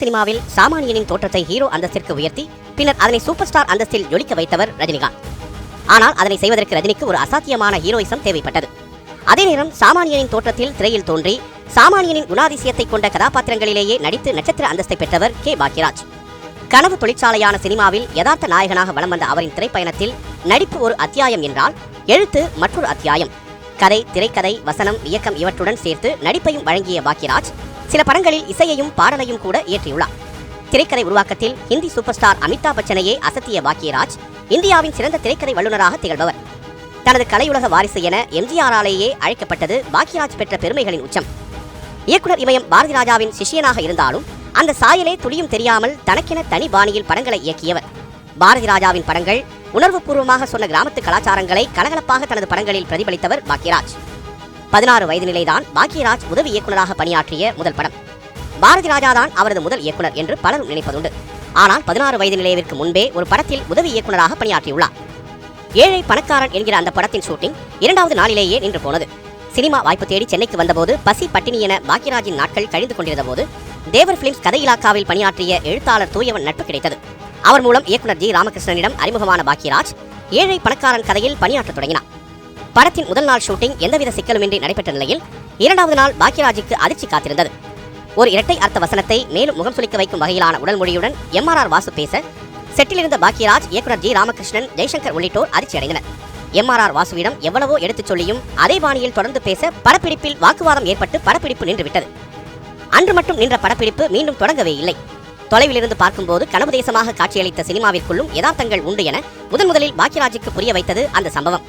சினிமாவில் சாமானியனின் தோற்றத்தை ஹீரோ அந்தஸ்திற்கு உயர்த்தி பின்னர் அதனை சூப்பர் ஸ்டார் அந்தஸ்தில் ஜொலிக்க வைத்தவர் ரஜினிகாந்த். ஆனால் அதனை செய்வதற்கு ரஜினிக்கு ஒரு அசாத்தியமான ஹீரோயிசம் தேவைப்பட்டது. அதே நேரம் சாமானியனின் தோற்றத்தில் திரையில் தோன்றி சாமானியனின் குணாதிசயத்தை கொண்ட கதாபாத்திரங்களிலேயே நடித்து நட்சத்திர அந்தஸ்தை பெற்றவர் கே பாக்யராஜ். கனவு தொழிற்சாலையான சினிமாவில் யதார்த்த நாயகனாக வலம் வந்த அவரின் திரைப்பயணத்தில் நடிப்பு ஒரு அத்தியாயம் என்றால் எழுத்து மற்றொரு அத்தியாயம். கதை, திரைக்கதை, வசனம், இயக்கம் இவற்றுடன் சேர்த்து நடிப்பையும் வழங்கிய பாக்யராஜ் சில படங்களில் இசையையும் பாடலையும் கூட இயற்றியுள்ளார். திரைக்கதை உருவாக்கத்தில் ஹிந்தி சூப்பர் ஸ்டார் அமிதாப் பச்சனையே அசத்திய பாக்யராஜ் இந்தியாவின் சிறந்த திரைக்கதை வல்லுநராக திகழ்பவர். தனது கலையுலக வாரிசு என எம்ஜிஆராலேயே அழைக்கப்பட்டது பாக்யராஜ் பெற்ற பெருமைகளின் உச்சம். இயக்குனர் இமயம் பாரதி ராஜாவின் சிஷியனாக இருந்தாலும் அந்த சாயலே துளியும் தெரியாமல் தனக்கென தனி பாணியில் படங்களை இயக்கியவர். பாரதி ராஜாவின் படங்கள் உணர்வுபூர்வமாக சொன்ன கிராமத்து கலாச்சாரங்களை கலகலப்பாக தனது படங்களில் பிரதிபலித்தவர் பாக்யராஜ். 16 வயது நிலைதான் பாக்யராஜ் உதவி இயக்குநராக பணியாற்றிய முதல் படம். பாரதி ராஜா தான் அவரது முதல் இயக்குனர் என்று பலரும் நினைப்பதுண்டு. ஆனால் 16 வயது நிலையத்திற்கு முன்பே ஒரு படத்தில் உதவி இயக்குநராக பணியாற்றியுள்ளார். ஏழை பணக்காரன் என்கிற அந்த படத்தின் ஷூட்டிங் 2வது நாளிலேயே நின்று போனது. சினிமா வாய்ப்பு தேடி சென்னைக்கு வந்தபோது பசி பட்டினி என பாக்யராஜின் நாட்கள் கழிந்து கொண்டிருந்த போது தேவர் பிலிம்ஸ் கதை இலாக்காவில் பணியாற்றிய எழுத்தாளர் தூயவன் நட்பு கிடைத்தது. அவர் மூலம் இயக்குனர் ஜி ராமகிருஷ்ணனிடம் அறிமுகமான பாக்யராஜ் ஏழை பணக்காரன் கதையில் பணியாற்றத் தொடங்கினார். படத்தின் முதல் நாள் ஷூட்டிங் எந்தவித சிக்கலுமின்றி நடைபெற்ற நிலையில் 2வது நாள் பாக்யராஜுக்கு அதிர்ச்சி காத்திருந்தது. ஒரு இரட்டை அர்த்த வசனத்தை மேலும் முகம் சுளிக்க வைக்கும் வகையிலான உடல் மொழியுடன் MRR வாசு பேச செட்டில் இருந்த பாக்யராஜ், இயக்குனர் ஜி ராமகிருஷ்ணன், ஜெய்சங்கர் உள்ளிட்டோர் அதிர்ச்சி அடைந்தனர். MRR வாசுவிடம் எவ்வளவோ எடுத்துச் சொல்லியும் அதே பாணியில் தொடர்ந்து பேச படப்பிடிப்பில் வாக்குவாதம் ஏற்பட்டு படப்பிடிப்பு நின்றுவிட்டது. அன்று மட்டும் நின்ற படப்பிடிப்பு மீண்டும் தொடங்கவே இல்லை. தொலைவிலிருந்து பார்க்கும்போது கனவு தேசமாக காட்சியளித்த சினிமாவிற்குள்ளும் யதார்த்தங்கள் உண்டு என முதலில் பாக்யராஜுக்கு புரிய வைத்தது அந்த சம்பவம்.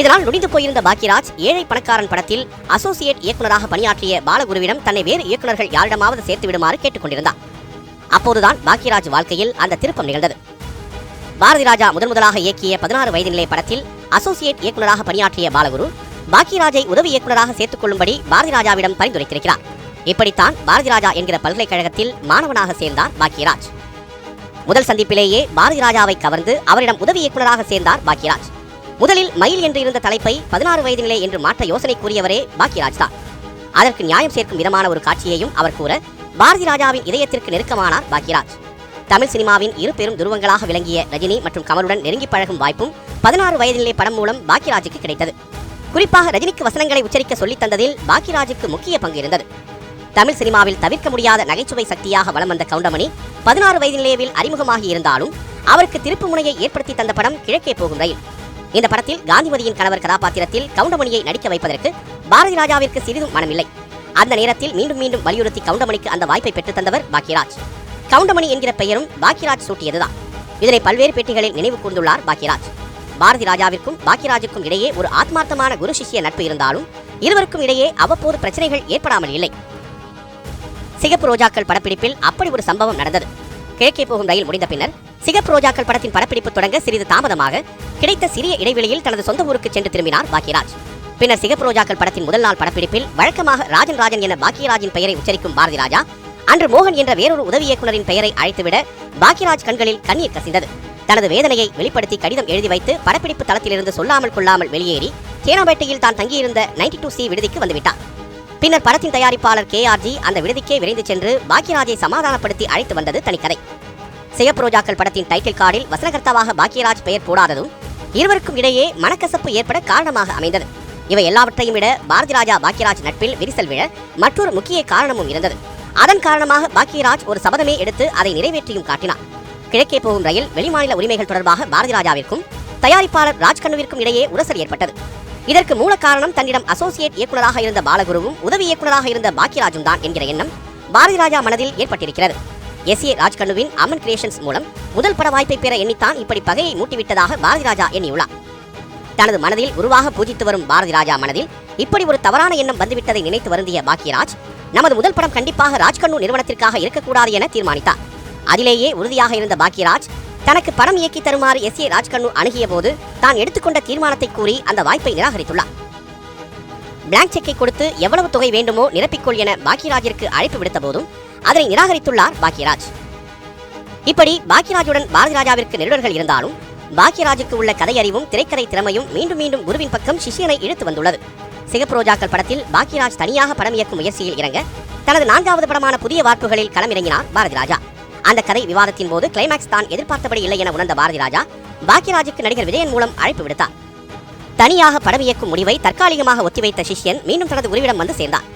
இதனால் நொடிந்து போயிருந்த பாக்யராஜ் ஏழை பணக்காரன் படத்தில் அசோசியேட் இயக்குநராக பணியாற்றிய பாலகுருவிடம் தன்னை வேறு இயக்குநர்கள் யாரிடமாவது சேர்த்து விடுமாறு கேட்டுக் கொண்டிருந்தார். அப்போதுதான் பாக்யராஜ் வாழ்க்கையில் அந்த திருப்பம் நிகழ்ந்தது. பாரதி ராஜா முதலாக இயக்கிய 16 வயது நிலை படத்தில் அசோசியேட் இயக்குநராக பணியாற்றிய பாலகுரு பாக்யராஜை உதவி இயக்குநராக சேர்த்துக் கொள்ளும்படி பாரதி ராஜாவிடம் பரிந்துரைத்திருக்கிறார். இப்படித்தான் பாரதி ராஜா என்கிற பல்கலைக்கழகத்தில் மாணவனாக சேர்ந்தார் பாக்யராஜ். முதல் சந்திப்பிலேயே பாரதி ராஜாவை கவர்ந்து அவரிடம் உதவி இயக்குநராக சேர்ந்தார் பாக்யராஜ். முதலில் மயில் என்று இருந்த தலைப்பை 16 வயது நிலை என்று மாற்ற யோசனை கூறியவரே பாக்யராஜ் தான். அதற்கு நியாயம் சேர்க்கும் விதமான ஒரு காட்சியையும் அவர் கூற பாரதி ராஜாவின் இதயத்திற்கு நெருக்கமானார் பாக்யராஜ். தமிழ் சினிமாவின் இரு பெரும் துருவங்களாக விளங்கிய ரஜினி மற்றும் கமலுடன் நெருங்கி பழகும் வாய்ப்பும் 16 வயது நிலை படம் மூலம் பாக்யராஜுக்கு கிடைத்தது. குறிப்பாக ரஜினிக்கு வசனங்களை உச்சரிக்க சொல்லித் தந்ததில் பாக்யராஜுக்கு முக்கிய பங்கு இருந்தது. தமிழ் சினிமாவில் தவிர்க்க முடியாத நகைச்சுவை சக்தியாக வலம் வந்த கவுண்டமணி 16 வயது நிலையில் அறிமுகமாகி இருந்தாலும் அவருக்கு திருப்பு முனையை ஏற்படுத்தி தந்த படம் கிழக்கே போகும் ரயில். இந்த படத்தில் காந்திமதியின் கணவர் கதாபாத்திரத்தில் கவுண்டமணியை நடிக்க வைப்பதற்கு பாரதி ராஜாவிற்கு சிறிதும் மனமில்லை. அந்த நேரத்தில் மீண்டும் மீண்டும் வலியுறுத்தி கவுண்டமணிக்கு அந்த வாய்ப்பை பெற்றுத் தந்தவர் பாக்யராஜ். கவுண்டமணி என்கிற பெயரும் பாக்யராஜ் சூட்டியதுதான். இதனை பல்வேறு பேட்டிகளில் நினைவு கூர்ந்துள்ளார் பாக்யராஜ். பாரதி ராஜாவிற்கும் பாக்யராஜுக்கும் இடையே ஒரு ஆத்மார்த்தமான குரு சிஷ்ய நட்பு இருந்தாலும் இருவருக்கும் இடையே அவ்வப்போது பிரச்சனைகள் ஏற்படாமல் இல்லை. சிகப்பு ரோஜாக்கள் படப்பிடிப்பில் அப்படி ஒரு சம்பவம் நடந்தது. கிழக்கே போகும் ரயில் முடிந்த பின்னர் சிகப்பு ரோஜாக்கள் படத்தின் படப்பிடிப்பு தொடங்க சிறிது தாமதமாக கிடைத்த சிறிய இடைவெளியில் தனது சொந்த ஊருக்கு சென்று திரும்பினார் பாக்யராஜ். பின்னர் சிகப்பு ரோஜாக்கள் படத்தின் முதல் நாள் படப்பிடிப்பில் வழக்கமாக ராஜன் என பாக்யராஜின் பெயரை உச்சரிக்கும் பாரதி ராஜா அன்று மோகன் என்ற வேறொரு உதவி இயக்குநரின் பெயரை அழைத்துவிட பாக்யராஜ் கண்களில் கண்ணீர் கசிந்தது. தனது வேதனையை வெளிப்படுத்தி கடிதம் எழுதி வைத்து படப்பிடிப்பு தளத்திலிருந்து சொல்லாமல் கொள்ளாமல் வெளியேறி தேனாம்பேட்டையில் தான் தங்கியிருந்த 92C விடுதிக்கு வந்துவிட்டார். பின்னர் படத்தின் தயாரிப்பாளர் KRG அந்த விடுதிக்கே விரைந்து சென்று பாக்யராஜை சமாதானப்படுத்தி அழைத்து வந்தது தனிக்கதை. சிகப்பு ரோஜாக்கள் படத்தின் டைட்டில் கார்டில் வசனகர்த்தாவாக பாக்யராஜ் பெயர் போடாததும் இருவருக்கும் இடையே மனக்கசப்பு ஏற்பட காரணமாக அமைந்தது. இவை எல்லாவற்றையும் விட பாரதி ராஜா பாக்யராஜ் நட்பில் விரிசல் விழ மற்றொரு முக்கிய காரணமும் இருந்தது. அதன் காரணமாக பாக்யராஜ் ஒரு சபதமே எடுத்து அதை நிறைவேற்றியும் காட்டினார். கிழக்கே போகும் ரயில் வெளிமாநில உரிமைகள் தொடர்பாக பாரதி ராஜாவிற்கும் தயாரிப்பாளர் ராஜ்கண்ணுவிற்கும் இடையே உரசல் ஏற்பட்டது. இதற்கு மூல காரணம் தன்னிடம் அசோசியேட் இயக்குநராக இருந்த பாலகுருவும் உதவி இயக்குநராக இருந்த பாக்யராஜும் தான் என்கிற எண்ணம் பாரதி ராஜா மனதில் ஏற்பட்டிருக்கிறது. SA ராஜ்கண்ணுவின் அமன் கிரியேஷன்ஸ் மூலம் முதல் பட வாய்ப்பை பெற எண்ணித்தான் இப்படி பகையை மூட்டிவிட்டதாக பாரதி ராஜா எண்ணியுள்ளார். தனது மனதில் உருவாக பூஜித்து வரும் பாரதி ராஜா மனதில் இப்படி ஒரு தவறான எண்ணம் வந்துவிட்டதை நினைத்து வருந்திய பாக்யராஜ் நமது முதல் படம் கண்டிப்பாக ராஜ்கண்ணு நிறுவனத்திற்காக இருக்கக்கூடாது என தீர்மானித்தார். அதிலேயே உறுதியாக இருந்த பாக்யராஜ் தனக்கு படம் இயக்கி தருமாறு SA ராஜ்கண்ணு அணுகிய போது தான் எடுத்துக்கொண்ட தீர்மானத்தை கூறி அந்த வாய்ப்பை நிராகரித்துள்ளார். பிளாங்க் செக்கை கொடுத்து எவ்வளவு தொகை வேண்டுமோ நிரப்பிக்கொள் என பாக்யராஜிற்கு அழைப்பு விடுத்த போதும் அதனை நிராகரித்துள்ளார் பாக்யராஜ். இப்படி பாக்யராஜுடன் பாரதி ராஜாவிற்கு நெருடர்கள் இருந்தாலும் பாக்யராஜுக்கு உள்ள கதையறிவும் திரைக்கதை திறமையும் மீண்டும் மீண்டும் குருவின் பக்கம் சிஷியனை இழுத்து வந்துள்ளது. சிகப்பு ரோஜாக்கள் படத்தில் பாக்யராஜ் தனியாக படம் இயக்கும் முயற்சியில் இறங்க தனது 4வது படமான புதிய வார்ப்புகளில் களமிறங்கினார் பாரதி ராஜா. அந்த கதை விவாதத்தின் போது கிளைமாக்ஸ் தான் எதிர்பார்த்தபடி இல்லை என உணர்ந்த பாரதி ராஜா பாக்யராஜுக்கு நடிகர் விஜயன் மூலம் அழைப்பு விடுத்தார். தனியாக படம் இயக்கும் முடிவை தற்காலிகமாக ஒத்திவைத்த சிஷ்யன் மீண்டும் தனது உறவிடம் வந்து சேர்ந்தார்.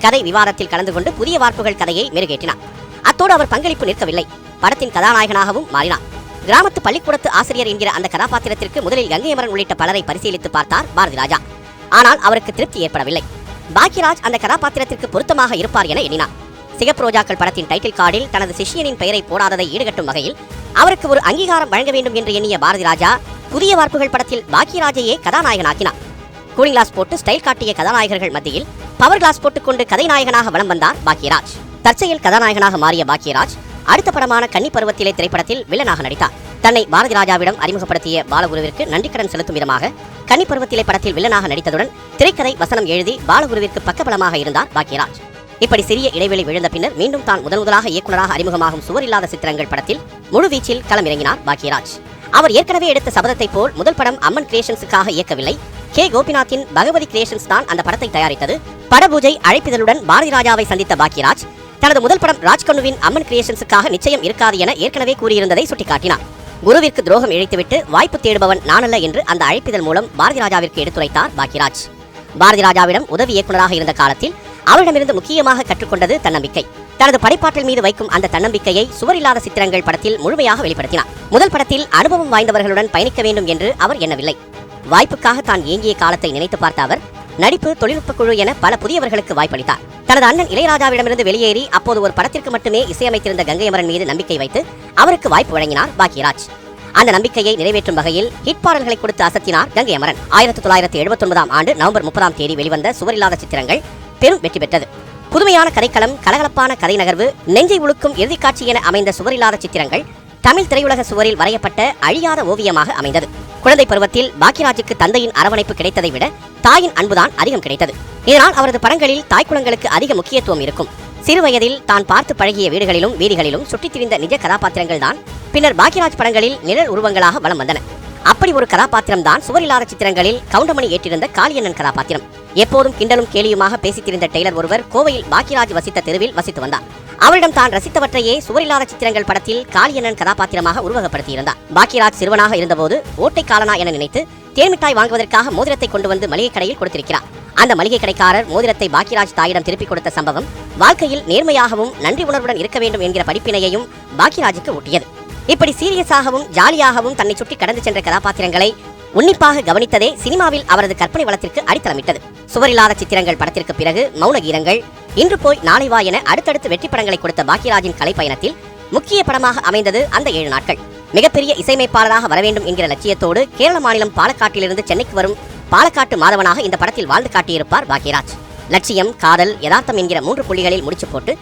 கதை விவாதத்தில் கலந்து கொண்டு புதிய வார்ப்புகள் கதையை மெருகேற்றினார். அத்தோடு அவர் பங்களிப்பு நிற்கவில்லை, படத்தின் கதாநாயகனாகவும் மாறினார். கிராமத்து பள்ளிக்கூடத்து ஆசிரியர் என்கிற அந்த கதாபாத்திரத்திற்கு முதலில் கங்கை அமரன் உள்ளிட்ட பலரை பரிசீலித்து பார்த்தார் பாரதி ராஜா. ஆனால் அவருக்கு திருப்தி ஏற்படவில்லை. பாக்யராஜ் அந்த கதாபாத்திரத்திற்கு பொருத்தமாக இருப்பார் என எண்ணினார். சிகப்பு ரோஜாக்கள் படத்தின் டைட்டில் கார்டில் தனது சிஷ்யனின் பெயரை போடாததை ஈடுகட்டும் வகையில் அவருக்கு ஒரு அங்கீகாரம் வழங்க வேண்டும் என்று எண்ணிய பாரதி ராஜா புதிய வார்ப்புகள் படத்தில் பாக்யராஜையே கதாநாயகனாக்கினார். கூலிங் கிளாஸ் போட்டு ஸ்டைல் காட்டிய கதாநாயகர்கள் மத்தியில் பவர் கிளாஸ் போட்டுக்கொண்டு கதைநாயகனாக வலம் வந்தார் பாக்யராஜ். தற்செயல் கதாநாயகனாக மாறிய பாக்யராஜ் அடுத்த படமான கன்னி பருவத்திலே திரைப்படத்தில் வில்லனாக நடித்தார். தன்னை பாரதி ராஜாவிடம் அறிமுகப்படுத்திய பாலகுருவிற்கு நன்றிக்கடன் செலுத்தும் விதமாக கன்னி பருவத்திலே படத்தில் வில்லனாக நடித்ததுடன் திரைக்கதை வசனம் எழுதி பாலகுருவிற்கு பக்கபலமாக இருந்தார் பாக்யராஜ். இப்படி சிறிய இடைவெளி விழுந்த பின்னர் மீண்டும் தான் முதலாக இயக்குநராக அறிமுகமாகும் சுவரில்லாத சித்திரங்கள் படத்தில் முழுவீச்சில் களமிறங்கினார் பாக்யராஜ். அவர் ஏற்கனவே எடுத்த சபதத்தை போல் முதல் படம் அம்மன் கிரியேஷன்ஸுக்காக இயக்கவில்லை. கே கோபிநாத்தின் பகவதி கிரியேஷன்ஸ் தான் அந்த படத்தை தயாரித்தது. படபூஜை அழைப்பிதழுடன் பாரதி ராஜாவை சந்தித்த பாக்யராஜ் தனது முதல் படம் ராஜ்கண்ணுவின் அம்மன் கிரியேஷன்ஸுக்காக நிச்சயம் இருக்காது என ஏற்கனவே கூறியிருந்ததை சுட்டிக்காட்டினார். குருவிற்கு துரோகம் இழைத்துவிட்டு வாய்ப்பு தேடுபவன் நானல்ல என்று அந்த அழைப்பிதழ் மூலம் பாரதி ராஜாவிற்கு எடுத்துரைத்தார் பாக்யராஜ். பாரதி ராஜாவிடம் உதவி இயக்குநராக இருந்த காலத்தில் அவரிடமிருந்து முக்கியமாக கற்றுக்கொண்டது தன்னம்பிக்கை. தனது படைப்பாற்றல் மீது வைக்கும் அந்த தன்னம்பிக்கையை சுவரில்லாத சித்திரங்கள் படத்தில் முழுமையாக வெளிப்படுத்தினார். முதல் படத்தில் அனுபவம் வாய்ந்தவர்களுடன் பயணிக்க வேண்டும் என்று அவர் எண்ணவில்லை. வாய்ப்புக்காக தான் ஏங்கிய காலத்தை நினைத்து பார்த்த அவர் நடிப்பு, தொழில்நுட்ப குழு என பல புதியவர்களுக்கு வாய்ப்பளித்தார். தனது அண்ணன் இளையராஜாவிடமிருந்து வெளியேறி அப்போது ஒரு படத்திற்கு மட்டுமே இசையமைத்திருந்த கங்கை அமரன் மீது நம்பிக்கை வைத்து அவருக்கு வாய்ப்பு வழங்கினார் பாக்யராஜ். அந்த நம்பிக்கையை நிறைவேற்றும் வகையில் ஹிட் பாடல்களை கொடுத்து அசத்தினார் கங்கை அமரன். 1979 ஆண்டு நவம்பர் 30 வெளிவந்த சுவரில்லாத சித்திரங்கள் பெரும் வெற்றி பெற்றது. புதுமையான கதைக்களம், கலகலப்பான கதை நகர்வு, நெஞ்சை உழுக்கும் இறுதிக்காட்சி என அமைந்த சுவரில்லாத சித்திரங்கள் தமிழ் திரையுலக சுவரில் வரையப்பட்ட அழியாத ஓவியமாக அமைந்தது. குழந்தை பருவத்தில் பாக்யராஜுக்கு தந்தையின் அரவணைப்பு கிடைத்ததை விட தாயின் அன்புதான் அதிகம் கிடைத்தது. இதனால் அவரது படங்களில் தாய்க்குளங்களுக்கு அதிக முக்கியத்துவம் இருக்கும். சிறுவயதில் தான் பார்த்து பழகிய வீடுகளிலும் வீதிகளிலும் சுற்றித் திரிந்த நிஜ கதாபாத்திரங்கள் தான் பின்னர் பாக்யராஜ் படங்களில் நிழல் உருவங்களாக வலம் வந்தன. அப்படி ஒரு கதாபாத்திரம் தான் சுவரில்லாத சித்திரங்களில் கவுண்டமணி ஏற்றிருந்த காளியண்ணன் கதாபாத்திரம். எப்போதும் கிண்டலும் கேலியுமாக பேசித்திருந்த டெய்லர் ஒருவர் கோவையில் பாக்யராஜ் வசித்த தெருவில் வசித்து வந்தார். அவரிடம் தான் ரசித்தவற்றையே சுவரில்லாத சித்திரங்கள் படத்தில் காளியண்ணன் கதாபாத்திரமாக உருவகப்படுத்தியிருந்தார். பாக்யராஜ் சிறுவனாக இருந்தபோது ஓட்டை காலனா என நினைத்து தேன்மிட்டாய் வாங்குவதற்காக மோதிரத்தை கொண்டு வந்து மளிகை கடையில் கொடுத்திருக்கிறார். அந்த மளிகை கடைக்காரர் மோதிரத்தை பாக்யராஜ் தாயிடம் திருப்பிக் கொடுத்த சம்பவம் வாழ்க்கையில் நேர்மையாகவும் நன்றி உணர்வுடன் இருக்க வேண்டும் என்கிற படிப்பினையையும் பாக்யராஜுக்கு ஊட்டியது. இப்படி சீரியஸாகவும் ஜாலியாகவும் தன்னை சுற்றி கடந்து சென்ற கதாபாத்திரங்களை உன்னிப்பாக கவனித்ததே சினிமாவில் அவரது கற்பனை வளத்திற்கு அடித்தளமிட்டது. சுவரில்லாத சித்திரங்கள் படத்திற்கு பிறகு மௌன கீதங்கள், இன்று போய் நாளை வா என அடுத்தடுத்து வெற்றி படங்களை கொடுத்த பாக்யராஜின் கலைப்பயணத்தில் முக்கிய படமாக அமைந்தது அந்த 7 நாட்கள். மிகப்பெரிய இசையமைப்பாளராக வர வேண்டும் என்கிற லட்சியத்தோடு கேரள மாநிலம் பாலக்காட்டிலிருந்து சென்னைக்கு வரும் பாலக்காட்டு மாதவனாக இந்த படத்தில் வாழ்ந்து காட்டியிருப்பார் பாக்யராஜ். லட்சியம், காதல், யதார்த்தம் என்கிற 3 புள்ளிகளில் முடிச்சு போட்டு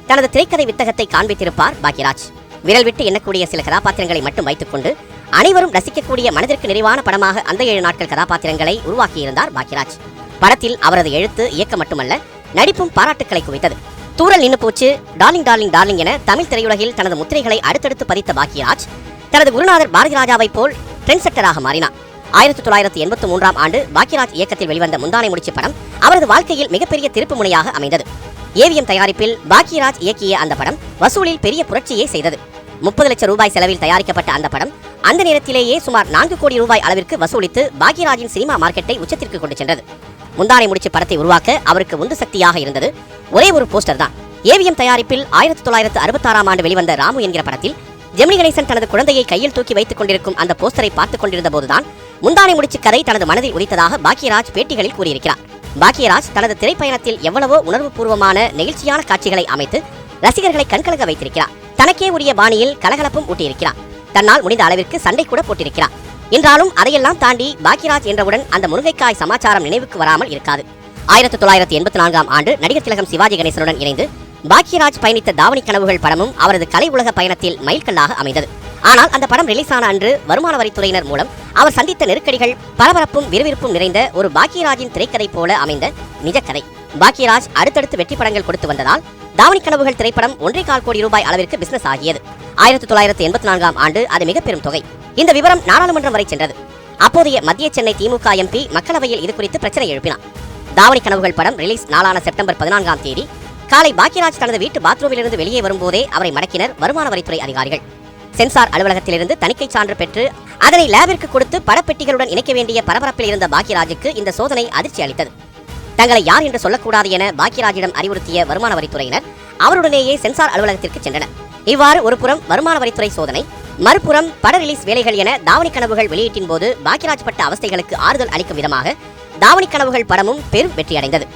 தனது திரைக்கதை வித்தகத்தை காண்பித்திருப்பார் பாக்யராஜ். விரல் விட்டு எண்ணக்கூடிய சில கதாபாத்திரங்களை மட்டும் வைத்துக்கொண்டு அனைவரும் ரசிக்கக்கூடிய மனதிற்கு நிறைவான படமாக அந்த 7 நாட்கள் கதாபாத்திரங்களை உருவாக்கியிருந்தார் பாக்யராஜ். படத்தில் அவரது எழுத்து, இயக்கம் மட்டுமல்ல, நடிப்பும் பாராட்டுக்களை குவித்தது. தூரல் நின்னு போச்சு, டார்லிங் டார்லிங் டார்லிங் என தமிழ் திரையுலகில் தனது முத்திரைகளை அடுத்தடுத்து பதித்த பாக்யராஜ் தனது குருநாதர் பாரதி ராஜாவை போல் ட்ரெண்ட் செட்டராக மாறினார். 1983 ஆண்டு பாக்யராஜ் இயக்கத்தில் வெளிவந்த முந்தானை முடிச்சு படம் அவரது வாழ்க்கையில் மிகப்பெரிய திருப்பு முனையாக அமைந்தது. ஏவிஎம் தயாரிப்பில் பாக்யராஜ் இயக்கிய அந்த படம் வசூலில் பெரிய புரட்சியை செய்தது. 30 லட்சம் ரூபாய் செலவில் தயாரிக்கப்பட்ட அந்த படம் அந்த நேரத்திலேயே சுமார் 4 கோடி ரூபாய் அளவிற்கு வசூலித்து பாக்யராஜின் சினிமா மார்க்கெட்டை உச்சத்திற்கு கொண்டு சென்றது. முந்தானை முடிச்சு படத்தை உருவாக்க அவருக்கு உந்து சக்தியாக இருந்தது ஒரே ஒரு போஸ்டர் தான். ஏவிஎம் தயாரிப்பில் 1966 ஆண்டு வெளிவந்த ராமு என்கிற படத்தில் ஜெமினி கணேசன் தனது குழந்தையை கையில் தூக்கி வைத்துக் கொண்டிருக்கும் அந்த போஸ்டரை பார்த்துக் கொண்டிருந்த போதுதான் முந்தானை முடிச்சு கதை தனது மனதில் உதித்ததாக பாக்யராஜ் பேட்டிகளில் கூறியிருக்கிறார். பாக்யராஜ் தனது திரைப்பயணத்தில் எவ்வளவோ உணர்வுபூர்வமான நெகிழ்ச்சியான காட்சிகளை அமைத்து ரசிகர்களை கண்கலங்க வைத்திருக்கிறார். தனக்கே உரிய பாணியில் கலகலப்பும் ஊட்டியிருக்கிறார். தன்னால் முடிந்த அளவிற்கு சண்டை கூட போட்டிருக்கிறார். என்றாலும் அதையெல்லாம் தாண்டி பாக்யராஜ் என்றவுடன் அந்த முருங்கைக்காய் சமாச்சாரம் நினைவுக்கு வராமல் இருக்காது. 1984 ஆண்டு நடிகர் திலகம் சிவாஜி கணேசனுடன் இணைந்து பாக்யராஜ் பயணித்த தாவணி கனவுகள் படமும் அவரது கலை உலக பயணத்தில் மைல்கல்லாக அமைந்தது. ஆனால் அந்த படம் ரிலீஸ் ஆன அன்று வருமான வரித்துறையினர் மூலம் அவர் சந்தித்த நெருக்கடிகள் பரபரப்பும் விறுவிறுப்பும் நிறைந்த ஒரு பாக்யராஜின் திரைக்கதை போல அமைந்த நிஜக்கதை. பாக்யராஜ் அடுத்தடுத்து வெற்றி படங்கள் கொடுத்து வந்ததால் தாவணி கனவுகள் திரைப்படம் 1.25 கோடி ரூபாய் அளவிற்கு பிசினஸ் ஆகியது. 1984 ஆண்டு அது மிக பெரும் தொகை. இந்த விவரம் நாடாளுமன்றம் வரை சென்றது. அப்போதைய மத்திய சென்னை திமுக எம்பி மக்களவையில் இது குறித்து பிரச்சனை எழுப்பினார். தாவணி கனவுகள் படம் ரிலீஸ் நாளான செப்டம்பர் 14 காலை பாக்யராஜ் தனது வீட்டு பாத்ரூமிலிருந்து வெளியே வரும்போதே அவரை மடக்கினர் வருமான வரித்துறை அதிகாரிகள். சென்சார் அலுவலகத்திலிருந்து தணிக்கை சான்று பெற்று அதனை லேபிற்கு கொடுத்து படப்பெட்டிகளுடன் இணைக்க வேண்டிய பரபரப்பில் இருந்த பாக்யராஜுக்கு இந்த சோதனை அதிர்ச்சி அளித்தது. தங்களை யார் என்று சொல்லக்கூடாது என பாக்யராஜிடம் அறிவுறுத்திய வருமான வரித்துறையினர் அவருடனேயே சென்சார் அலுவலகத்திற்கு சென்றனர். இவ்வாறு ஒரு புறம் வருமான வரித்துறை சோதனை, மறுபுறம் பட ரிலீஸ் வேலைகள் என தாவணி கனவுகள் வெளியீட்டின் போது பாக்யராஜ் பட்ட அவஸ்தைகளுக்கு ஆறுதல் அளிக்கும் விதமாக தாவணி கனவுகள் படமும் பெரும் வெற்றியடைந்தது.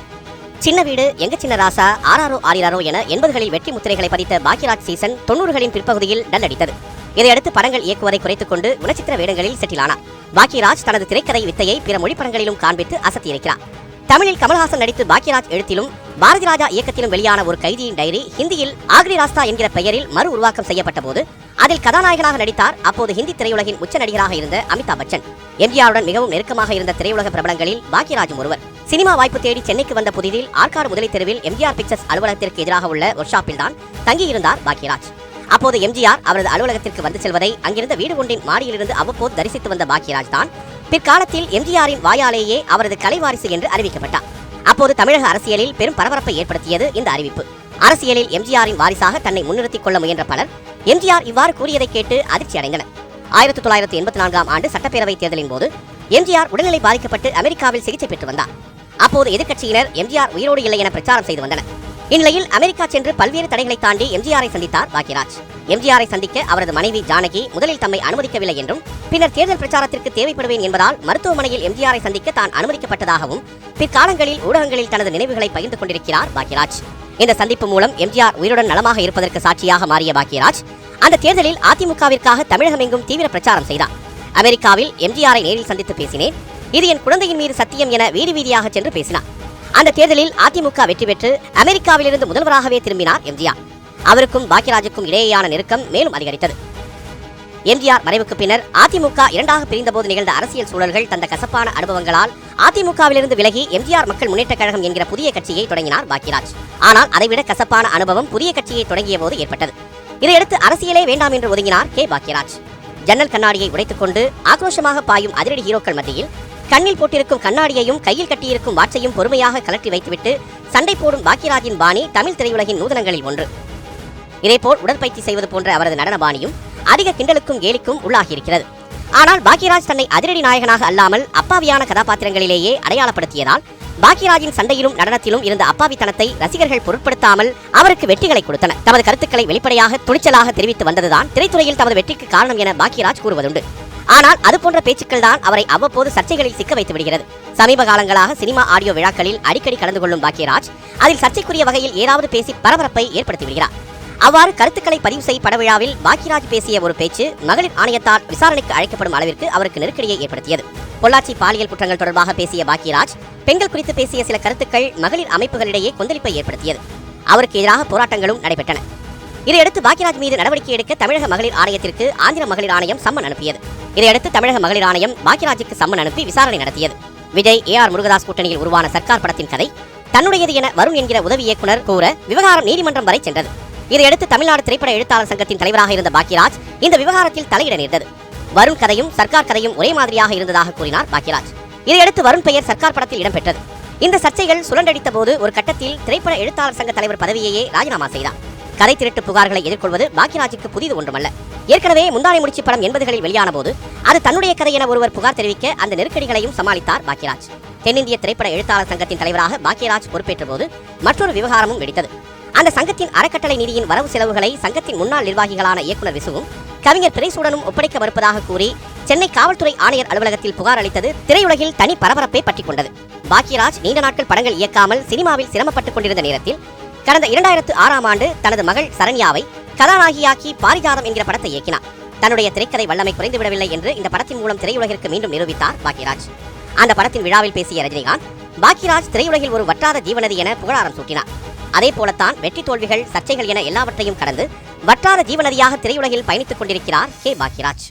சின்ன வீடு, எங்க சின்ன ராசா, ஆராரோ ஆரிராரோ என 80களில் வெற்றி முத்திரைகளை பதித்த பாக்யராஜ் சீசன் 90களின் பிற்பகுதியில் டல் அடித்தது. இதையடுத்து படங்கள் இயக்குவதை குறைத்துக் கொண்டு குணச்சித்திர வேடங்களில் செட்டிலானார். பாக்யராஜ் தனது திரைக்கதை வித்தையை பிற மொழிப்படங்களிலும் காண்பித்து அசத்தியிருக்கிறார். தமிழில் கமல்ஹாசன் நடித்து பாக்யராஜ் எழுத்திலும் பாரதி ராஜா இயக்கத்திலும் வெளியான ஒரு கைதியின் டைரி ஹிந்தியில் ஆக்ரி ராஸ்தா என்கிற பெயரில் மறு உருவாக்கம் செய்யப்பட்ட போது அதில் கதாநாயகனாக நடித்தார் அப்போது ஹிந்தி திரையுலகின் உச்ச நடிகராக இருந்த அமிதாப் பச்சன். எம்ஜிஆருடன் மிகவும் நெருக்கமாக இருந்த திரையுலக பிரபலங்களில் பாக்யராஜும் ஒருவர். சினிமா வாய்ப்பு தேடி சென்னைக்கு வந்த புதிதில் ஆற்காடு முதலை தெருவில் எம்ஜிஆர் பிக்சர்ஸ் அலுவலகத்திற்கு எதிராக உள்ள ஒர்க் ஷாப்பில் தான் தங்கியிருந்தார் பாக்யராஜ். அப்போது எம்ஜிஆர் அவரது அலுவலகத்திற்கு வந்து செல்வதை அங்கிருந்த வீடு ஒன்றின் மாடியிலிருந்து அவ்வப்போது தரிசித்து வந்த பாக்யராஜ் தான் பிற்காலத்தில் எம்ஜிஆரின் வாயாலேயே அவரது கலைவாரிசு என்று அறிவிக்கப்பட்டார். அப்போது தமிழக அரசியலில் பெரும் பரபரப்பை ஏற்படுத்தியது இந்த அறிவிப்பு. அரசியலில் எம்ஜிஆரின் வாரிசாக தன்னை முன்னிறுத்திக் கொள்ள முயன்ற பலர் எம்ஜிஆர் இவ்வாறு கூறியதை கேட்டு அதிர்ச்சி அடைந்தனர். 1984ஆம் ஆண்டு சட்டப்பேரவை தேர்தலின் போது எம்ஜிஆர் உடல்நிலை பாதிக்கப்பட்டு அமெரிக்காவில் சிகிச்சை பெற்று வந்தார். அப்போது எதிர்க்கட்சியினர் எம்ஜிஆர் உயிரோடு இல்லை என பிரச்சாரம் செய்து வந்தனர். இந்நிலையில் அமெரிக்கா சென்று பல்வேறு தடைகளை தாண்டி எம்ஜிஆரை சந்தித்தார் பாக்யராஜ். எம்ஜிஆரை சந்திக்க அவரது மனைவி ஜானகி முதலில் தம்மை அனுமதிக்கவில்லை என்றும் பின்னர் தேர்தல் பிரச்சாரத்திற்கு தேவைப்படுவேன் என்பதால் மருத்துவமனையில் எம்ஜிஆரை சந்திக்க தான் அனுமதிக்கப்பட்டதாகவும் பிற்காலங்களில் ஊடகங்களில் தனது நினைவுகளை பகிர்ந்து கொண்டிருக்கிறார் பாக்யராஜ். இந்த சந்திப்பு மூலம் எம்ஜிஆர் உயிருடன் நலமாக இருப்பதற்கு சாட்சியாக மாறிய பாக்யராஜ் அந்த தேர்தலில் அதிமுகவிற்காக தமிழகமெங்கும் தீவிர பிரச்சாரம் செய்தார். அமெரிக்காவில் எம்ஜிஆரை நேரில் சந்தித்து பேசினேன், இது என் குழந்தையின் மீது சத்தியம் என வீதி வீதியாக சென்று பேசினார். அந்த தேர்தலில் அதிமுக வெற்றி பெற்று அமெரிக்காவிலிருந்து முதல்வராகவே திரும்பினார் எம்ஜிஆர். அவருக்கும் பாக்யராஜுக்கும் இடையேயான நெருக்கம் மேலும் அதிகரித்தது. எம்ஜிஆர் மறைவுக்கு பின்னர் அதிமுக இரண்டாக பிரிந்தபோது நிகழ்ந்த அரசியல் சூழல்கள் தந்த கசப்பான அனுபவங்களால் அதிமுகவிலிருந்து விலகி எம்ஜிஆர் மக்கள் முன்னேற்றக் கழகம் என்கிற புதிய கட்சியை தொடங்கினார் பாக்யராஜ். ஆனால் அதைவிட கசப்பான அனுபவம் புதிய கட்சியை தொடங்கிய போது ஏற்பட்டது. இதையடுத்து அரசியலே வேண்டாம் என்று ஒதுங்கினார் பாக்யராஜ். ஜன்னல் கண்ணாடியை உடைத்துக் கொண்டு ஆக்ரோஷமாக பாயும் அதிரடி ஹீரோக்கள் மத்தியில் கண்ணில் போட்டிருக்கும் கண்ணாடியையும் கையில் கட்டியிருக்கும் வாட்சையும் பொறுமையாக கலற்றி வைத்துவிட்டு சண்டை போடும் பாக்யராஜின் பாணி தமிழ் திரையுலகின் நூதனங்களில் ஒன்று. இதேபோல் உடற்பயிற்சி செய்வது போன்ற அவரது நடன பாணியும் அதிக கிண்டலுக்கும் கேலிக்கும் உள்ளாகியிருக்கிறது. ஆனால் பாக்யராஜ் தன்னை அதிரடி நாயகனாக அல்லாமல் அப்பாவியான கதாபாத்திரங்களிலேயே அடையாளப்படுத்தியதால் பாக்யராஜின் சண்டையிலும் நடனத்திலும் இருந்த அப்பாவித்தனத்தை ரசிகர்கள் பொருட்படுத்தாமல் அவருக்கு வெற்றிகளை கொடுத்தனர். தமது கருத்துக்களை வெளிப்படையாக துணிச்சலாக தெரிவித்து வந்ததுதான் திரைத்துறையில் தமது வெற்றிக்கு காரணம் என பாக்யராஜ் கூறுவதுண்டு. ஆனால் அதுபோன்ற பேச்சுக்கள் தான் அவரை அவ்வப்போது சர்ச்சைகளில் சிக்க வைத்து விடுகிறது. சமீப காலங்களாக சினிமா ஆடியோ விழாக்களில் அடிக்கடி கலந்து கொள்ளும் பாக்யராஜ் அதில் சர்ச்சைக்குரிய வகையில் ஏதாவது பேசி பரபரப்பை ஏற்படுத்தி விடுகிறார். அவ்வாறு கருத்துக்களை பதிவு செய் பட விழாவில் பாக்யராஜ் பேசிய ஒரு பேச்சு மகளிர் ஆணையத்தால் விசாரணைக்கு அழைக்கப்படும் அளவிற்கு அவருக்கு நெருக்கடியை ஏற்படுத்தியது. பொள்ளாச்சி பாலியல் குற்றங்கள் தொடர்பாக பேசிய பாக்யராஜ் பெண்கள் குறித்து பேசிய சில கருத்துக்கள் மகளிர் அமைப்புகளிடையே கொந்தளிப்பை ஏற்படுத்தியது. அவருக்கு எதிராக போராட்டங்களும் நடைபெற்றன. இதையடுத்து பாக்யராஜ் மீது நடவடிக்கை எடுக்க தமிழக மகளிர் ஆணையத்திற்கு ஆந்திர மகளிர் ஆணையம் சம்மன் அனுப்பியது. இதையடுத்து தமிழக மகளிர் ஆணையம் பாக்யராஜுக்கு சம்மன் அனுப்பி விசாரணை நடத்தியது. விஜய் AR முருகதாஸ் கூட்டணியில் உருவான சர்க்கார் படத்தின் கதை தன்னுடையது என வருண் என்கிற உதவி இயக்குனர் கூற விவகாரம் நீதிமன்றம் வரை சென்றது. இதையடுத்து தமிழ்நாடு திரைப்பட எழுத்தாளர் சங்கத்தின் தலைவராக இருந்த பாக்யராஜ் இந்த விவகாரத்தில் தலையிட நேர்ந்தது. வருண் கதையும் சர்க்கார் கதையும் ஒரே மாதிரியாக இருந்ததாக கூறினார் பாக்யராஜ். இதையடுத்து வருண் பெயர் சர்க்கார் படத்தில் இடம்பெற்றது. இந்த சர்ச்சைகள் சுழன்றடித்த போது ஒரு கட்டத்தில் திரைப்பட எழுத்தாளர் சங்க தலைவர் பதவியையே ராஜினாமா செய்தார். கதை திருட்டு புகார்களை எதிர்கொள்வது பாக்யராஜுக்கு புதிது ஒன்றுமல்ல. ஏற்கனவே முந்தானை முடிச்சு படம் 80களில் வெளியான போது அது தன்னுடைய கதை என ஒருவர் புகார் தெரிவிக்க அந்த நெருக்கடிகளையும் சமாளித்தார் பாக்யராஜ். தென்னிந்திய திரைப்பட எழுத்தாளர் சங்கத்தின் தலைவராக பாக்யராஜ் பொறுப்பேற்ற போது மற்றொரு விவகாரமும் வெடித்தது. அந்த சங்கத்தின் அறக்கட்டளை நிதியின் வரவு செலவுகளை சங்கத்தின் முன்னாள் நிர்வாகிகளான இயக்குனர் விசுவும் கவிஞர் பிரைசூடனும் ஒப்படைக்க மறுப்பதாக கூறி சென்னை காவல்துறை ஆணையர் அலுவலகத்தில் புகார் அளித்தது திரையுலகில் தனி பரபரப்பை பற்றிக் கொண்டது. பாக்யராஜ் நீண்ட நாட்கள் படங்கள் இயக்காமல் சினிமாவில் சிரமப்பட்டுக் கொண்டிருந்த நேரத்தில் கடந்த 2006ஆம் ஆண்டு தனது மகள் சரண்யாவை கதாநாயகியாக்கி பாரிஜாதம் என்கிற படத்தை இயக்கினார். தன்னுடைய திரைக்கதை வல்லமை குறைந்துவிடவில்லை என்று இந்த படத்தின் மூலம் திரையுலகிற்கு மீண்டும் நிரூபித்தார் பாக்யராஜ். அந்த படத்தின் விழாவில் பேசிய ரஜினிகாந்த் பாக்யராஜ் திரையுலகில் ஒரு வற்றாத ஜீவநதி என புகழாரம் சூட்டினார். அதே போலத்தான் வெற்றி தோல்விகள் சர்ச்சைகள் என எல்லாவற்றையும் கடந்து வற்றாத ஜீவநதியாக திரையுலகில் பயணித்துக் கொண்டிருக்கிறார் பாக்யராஜ்.